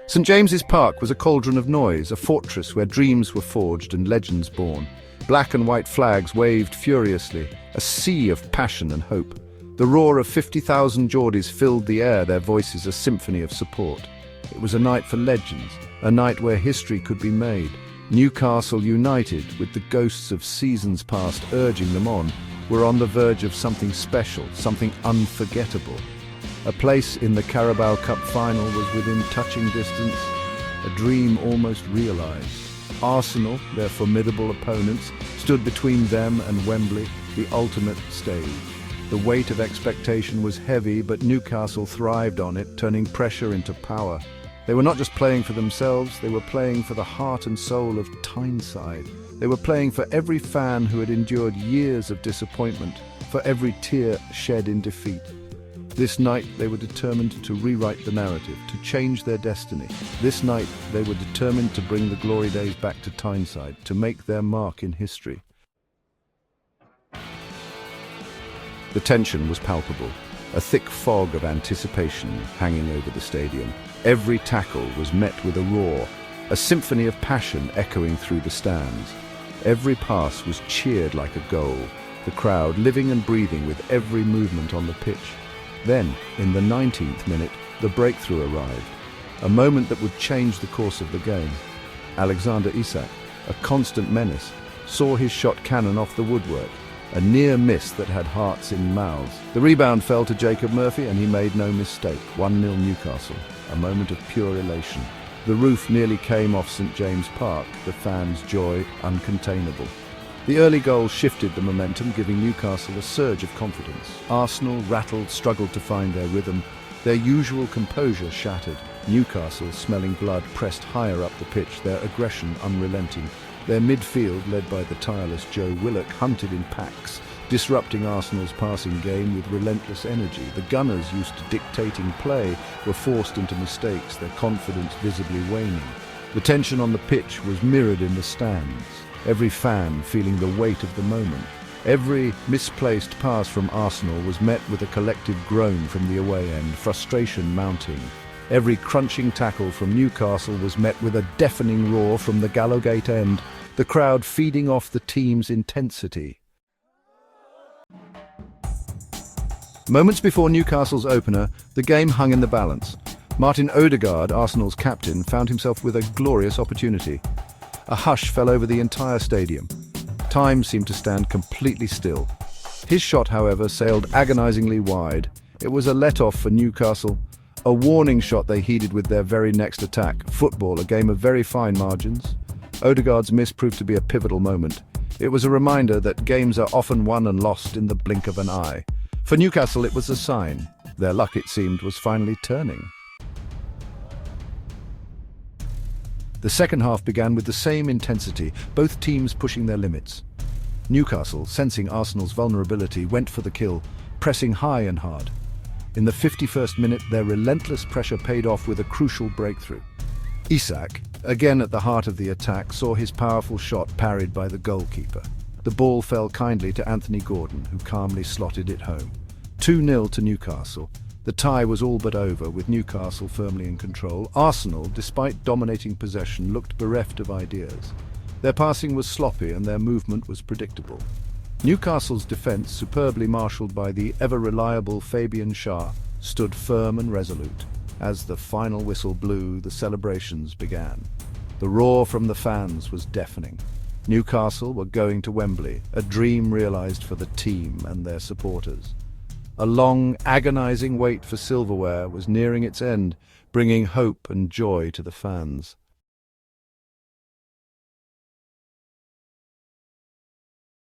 St James's Park was a cauldron of noise, a fortress where dreams were forged and legends born. Black and white flags waved furiously, a sea of passion and hope. The roar of 50,000 Geordies filled the air, their voices a symphony of support. It was a night for legends, a night where history could be made. Newcastle United, with the ghosts of seasons past urging them on, were on the verge of something special, something unforgettable. A place in the Carabao Cup Final was within touching distance, a dream almost realised. Arsenal, their formidable opponents, stood between them and Wembley, the ultimate stage. The weight of expectation was heavy, but Newcastle thrived on it, turning pressure into power. They were not just playing for themselves, they were playing for the heart and soul of Tyneside. They were playing for every fan who had endured years of disappointment, for every tear shed in defeat. This night they were determined to rewrite the narrative, to change their destiny. This night they were determined to bring the glory days back to Tyneside, to make their mark in history. The tension was palpable, a thick fog of anticipation hanging over the stadium. Every tackle was met with a roar, a symphony of passion echoing through the stands. Every pass was cheered like a goal, the crowd living and breathing with every movement on the pitch. Then, in the 19th minute, the breakthrough arrived, a moment that would change the course of the game. Alexander Isak, a constant menace, saw his shot cannon off the woodwork, a near miss that had hearts in mouths. The rebound fell to Jacob Murphy and he made no mistake. 1-0 Newcastle, a moment of pure elation. The roof nearly came off St James's Park, the fans' joy uncontainable. The early goal shifted the momentum, giving Newcastle a surge of confidence. Arsenal, rattled, struggled to find their rhythm. Their usual composure shattered. Newcastle, smelling blood, pressed higher up the pitch, their aggression unrelenting. Their midfield, led by the tireless Joe Willock, hunted in packs, disrupting Arsenal's passing game with relentless energy. The Gunners, used to dictating play, were forced into mistakes, their confidence visibly waning. The tension on the pitch was mirrored in the stands, every fan feeling the weight of the moment. Every misplaced pass from Arsenal was met with a collective groan from the away end, frustration mounting. Every crunching tackle from Newcastle was met with a deafening roar from the Gallowgate end, the crowd feeding off the team's intensity. Moments before Newcastle's opener, the game hung in the balance. Martin Ødegaard, Arsenal's captain, found himself with a glorious opportunity. A hush fell over the entire stadium. Time seemed to stand completely still. His shot, however, sailed agonizingly wide. It was a let-off for Newcastle, a warning shot they heeded with their very next attack. Football, a game of very fine margins. Ødegaard's miss proved to be a pivotal moment. It was a reminder that games are often won and lost in the blink of an eye. For Newcastle, it was a sign. Their luck, it seemed, was finally turning. The second half began with the same intensity, both teams pushing their limits. Newcastle, sensing Arsenal's vulnerability, went for the kill, pressing high and hard. In the 51st minute, their relentless pressure paid off with a crucial breakthrough. Isak, again at the heart of the attack, saw his powerful shot parried by the goalkeeper. The ball fell kindly to Anthony Gordon, who calmly slotted it home. 2-0 to Newcastle. The tie was all but over, with Newcastle firmly in control. Arsenal, despite dominating possession, looked bereft of ideas. Their passing was sloppy and their movement was predictable. Newcastle's defence, superbly marshalled by the ever-reliable Fabian Schär, stood firm and resolute. As the final whistle blew, the celebrations began. The roar from the fans was deafening. Newcastle were going to Wembley, a dream realised for the team and their supporters. A long, agonising wait for silverware was nearing its end, bringing hope and joy to the fans.